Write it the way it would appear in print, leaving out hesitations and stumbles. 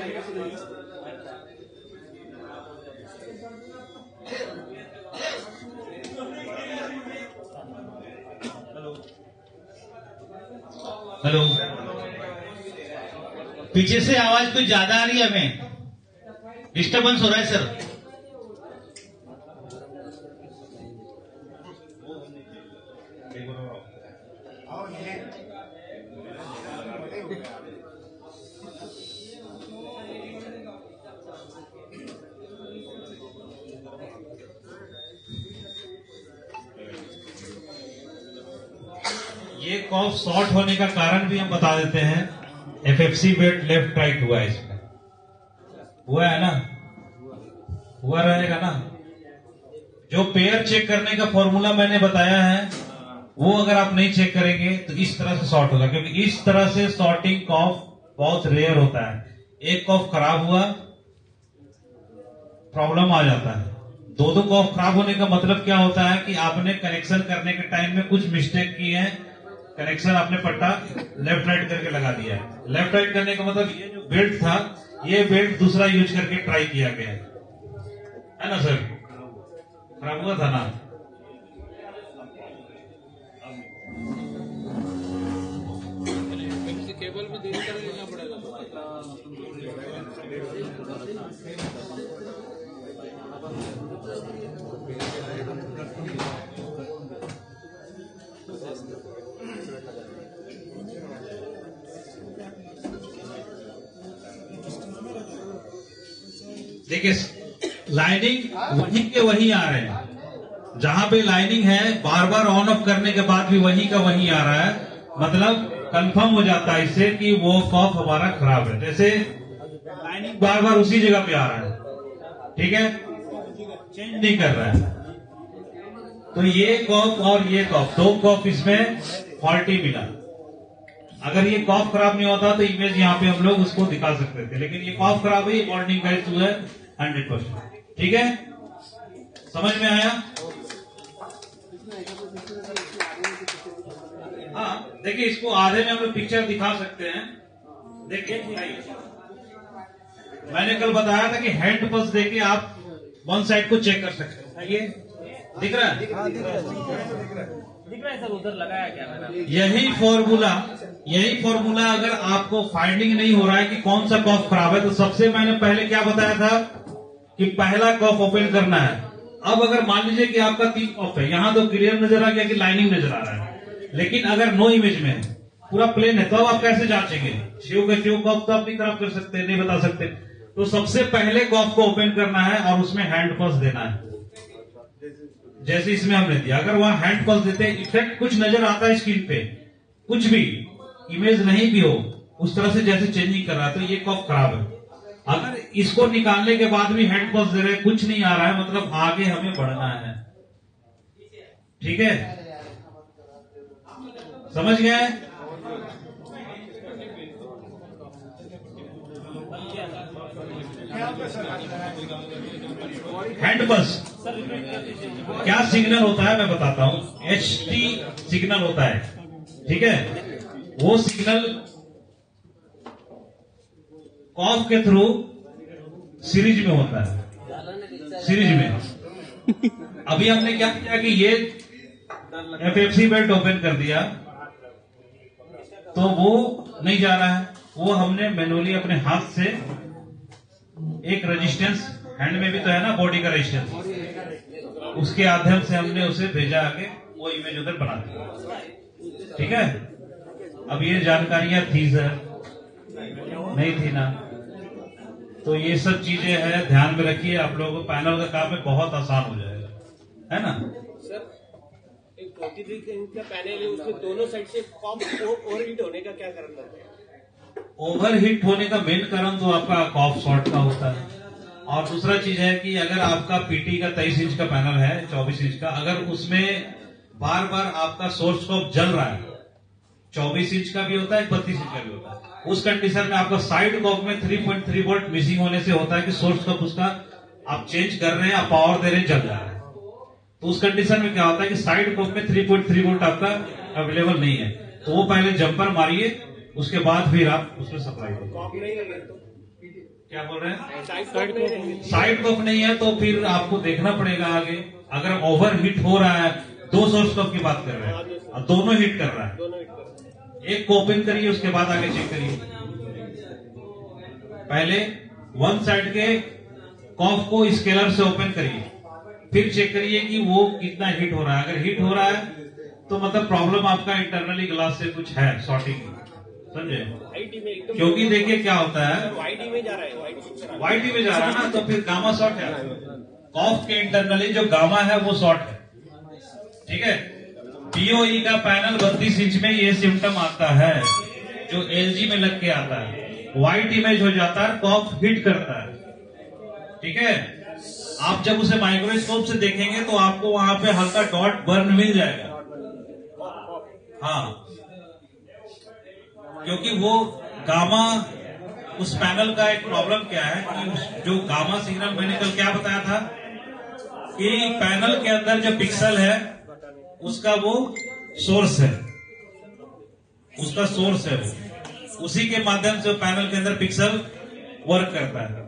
Hello, पीछे से आवाज कुछ ज्यादा आ रही है, हमें डिस्टर्बेंस हो रहा है सर। ये कॉफ शॉर्ट होने का कारण भी हम बता देते हैं। एफएफसी बेल्ट लेफ्ट राइट हुआ है, इसमें हुआ है ना, हुआ रहेगा ना। जो पेयर चेक करने का फॉर्मूला मैंने बताया है वो अगर आप नहीं चेक करेंगे तो इस तरह से शॉर्ट होगा, क्योंकि इस तरह से शॉर्टिंग कॉफ बहुत रेयर होता है। एक कॉफ खराब हुआ, प्रॉब्लम आ जाता है। दो कॉफ खराब होने का मतलब क्या होता है कि आपने कनेक्शन करने के टाइम में कुछ मिस्टेक की है, कनेक्शन आपने पट्टा लेफ्ट राइट करके लगा दिया है। लेफ्ट राइट करने का मतलब ये जो बेल्ट था, ये बेल्ट दूसरा यूज करके ट्राई किया गया है ना सर, खराब हुआ था ना। केबल भी देरी कर लेना पड़ेगा। देखिए, लाइनिंग वहीं के वहीं आ रहे हैं, जहां पे लाइनिंग है बार बार ऑन ऑफ करने के बाद भी वहीं का वहीं आ रहा है, मतलब कंफर्म हो जाता है इससे कि वो कॉफ हमारा खराब है। जैसे लाइनिंग बार बार उसी जगह पे आ रहा है, ठीक है, चेंज नहीं कर रहा है, तो ये कॉफ और ये कॉफ, दो कॉफ इसमें फॉल्टी मिला। अगर ये कॉफ खराब नहीं होता तो इमेज यहाँ पे हम लोग उसको दिखा सकते थे, लेकिन ये कॉफ खराब है, बॉन्डिंग का इशू है 100%। ठीक है, समझ में आया? हाँ, देखिए इसको आधे में हम लोग पिक्चर दिखा सकते हैं। देखिए, मैंने कल बताया था कि हैंड पल्स देके आप वन साइड को चेक कर सकते हैं। ये दिख रहा है? दिख रहा है सर, उधर लगाया क्या मैंने। यही फॉर्मूला अगर आपको फाइंडिंग नहीं हो रहा है कि कौन सा कॉफ खराब है, तो सबसे मैंने पहले क्या बताया था कि पहला कॉफ ओपन करना है। अब अगर मान लीजिए कि आपका 3 कॉफ है, यहां तो क्लियर नजर आ गया कि लाइनिंग नजर आ रहा है, लेकिन अगर नो इमेज में है, पूरा प्लेन है, तो आप कैसे जांचेंगे? शिव कॉफ तो आप नहीं खराब कर सकते, नहीं बता सकते। तो सबसे पहले कॉफ को ओपन करना है और उसमें हैंड पल्स देना है, जैसे इसमें हमने दिया। अगर वहां हैंड पल्स देते हैं, इफेक्ट कुछ नजर आता है स्क्रीन पे, कुछ भी इमेज नहीं भी हो, उस तरह से जैसे चेंजिंग कर रहा है, तो ये कॉफ खराब है। अगर इसको निकालने के बाद भी हैंड पल्स दे रहे, कुछ नहीं आ रहा है, मतलब आगे हमें बढ़ना है। ठीक है, समझ गए? हैंड पल्स क्या सिग्नल होता है मैं बताता हूं। HT सिग्नल होता है, ठीक है, वो सिग्नल कॉफ के थ्रू सीरीज में होता है, सीरीज में। अभी हमने क्या किया कि ये FFC बेल्ट ओपन कर दिया, तो वो नहीं जा रहा है, वो हमने मैनुअली अपने हाथ से एक रेजिस्टेंस, हैंड में भी तो है ना बॉडी का रेजिस्टेंस, उसके माध्यम से हमने उसे भेजा आगे, वो इमेज उधर बना दिया। ठीक है, अब ये जानकारियां थी सर, नहीं थी ना, तो ये सब चीजें हैं, ध्यान में रखिए। आप लोगों को पैनल का काम में बहुत आसान हो जाएगा, है ना सर। एक 23 इंच का पैनल है, उसमें दोनों साइड से कॉफ ओवरहीट होने का क्या कारण रहता है? ओवरहीट होने का मेन कारण तो आपका कॉफ शॉर्ट का होता है। और दूसरा चीज है कि अगर आपका पीटी का 23 इंच का पैनल है, 24 इंच का, अगर उसमें बार बार आपका सोर्स कॉफ जल रहा है, 24 इंच का भी होता है, 32 इंच का भी होता है, उस कंडीशन में आपका साइड कॉफ में 3.3 वोल्ट मिसिंग होने से होता है कि सोर्स कॉफ उसका आप चेंज कर रहे हैं, आप पावर दे रहे हैं, जल जा रहा है। तो उस कंडीशन में क्या होता है कि साइड कॉफ में 3.3 वोल्ट आपका अवेलेबल नहीं है, तो वो पहले जंपर मारिए, उसके बाद फिर आप उसमें सप्लाई करें। क्या बोल रहे हैं? साइड कॉफ नहीं है तो फिर आपको देखना पड़ेगा आगे। अगर ओवर हीट हो रहा है, 2 सोर्स कॉफ की बात कर रहे हैं और दोनों हीट कर रहा है, दोनों हिट कर। एक को ओपन करिए, उसके बाद आगे चेक करिए। पहले वन साइड के कॉफ को स्केलर से ओपन करिए, फिर चेक करिए कि वो कितना हीट हो रहा है। अगर हीट हो रहा है तो मतलब प्रॉब्लम आपका इंटरनली ग्लास से कुछ है, शॉर्टिंग, समझे? क्योंकि देखिए क्या होता है, वाईडी में जा रहा है, वाईटी में जा रहा है ना, तो फिर गामा शॉर्ट है। कॉफ के इंटरनली जो गामा है वो शॉर्ट है, ठीक है। पीओई का पैनल 32 इंच में ये सिम्टम आता है जो एलजी में लग के आता है। व्हाइट इमेज हो जाता है, कॉफ हिट करता है, ठीक है। आप जब उसे माइक्रोस्कोप से देखेंगे तो आपको वहां पे हल्का डॉट बर्न मिल जाएगा, हाँ, क्योंकि वो गामा, उस पैनल का एक प्रॉब्लम क्या है कि जो गामा सिग्नल, मैंने कल क्या बताया था कि पैनल के अंदर जो पिक्सल है उसका वो सोर्स है, उसका सोर्स है वो, उसी के माध्यम से पैनल के अंदर पिक्सल वर्क करता है।